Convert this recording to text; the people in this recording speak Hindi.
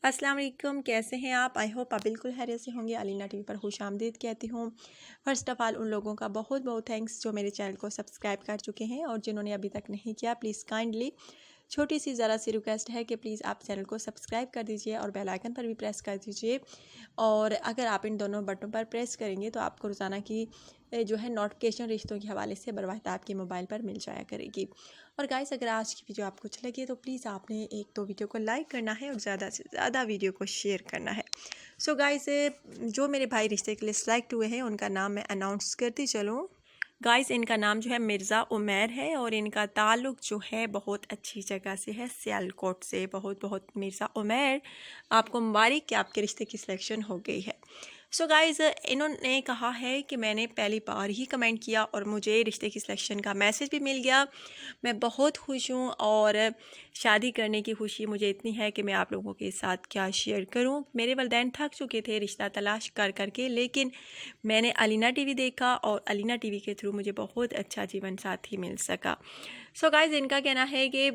अस्सलाम वालेकुम, कैसे हैं आप? आई होप आप बिल्कुल खैरियत से होंगे। अलीना टीवी पर खुशामदीद कहती हूँ। फ़र्स्ट ऑफ़ ऑल उन लोगों का बहुत बहुत थैंक्स जो मेरे चैनल को सब्सक्राइब कर चुके हैं, और जिन्होंने अभी तक नहीं किया प्लीज़ काइंडली छोटी सी ज़रा सी रिक्वेस्ट है कि प्लीज़ आप चैनल को सब्सक्राइब कर दीजिए और बेल आइकन पर भी प्रेस कर दीजिए। और अगर आप इन दोनों बटनों पर प्रेस करेंगे तो आपको रोज़ाना की जो है नोटिफिकेशन रिश्तों के हवाले से बर वक्त आपके मोबाइल पर मिल जाया करेगी। और गाइस, अगर आज की वीडियो आपको अच्छी लगी तो प्लीज़ आपने एक तो वीडियो को लाइक करना है और ज़्यादा से ज़्यादा वीडियो को शेयर करना है। सो गाइस, जो मेरे भाई रिश्ते के लिए सिलेक्ट हुए हैं उनका नाम मैं अनाउंस करती चलूँ। गाइस, इनका नाम जो है मिर्ज़ा उमैर है और इनका ताल्लुक़ जो है बहुत अच्छी जगह से है, सियालकोट से। बहुत बहुत मिर्ज़ा उमैर, आपको मुबारक कि आपके रिश्ते की सिलेक्शन हो गई है। सो गाइस, इन्होंने कहा है कि मैंने पहली बार ही कमेंट किया और मुझे रिश्ते की सिलेक्शन का मैसेज भी मिल गया। मैं बहुत खुश हूँ और शादी करने की खुशी मुझे इतनी है कि मैं आप लोगों के साथ क्या शेयर करूँ। मेरे वालिदैन थक चुके थे रिश्ता तलाश कर करके, लेकिन मैंने अलीना टीवी देखा और अलीना टीवी के थ्रू मुझे बहुत अच्छा जीवन साथी मिल सका। सो गाइस, इनका कहना है कि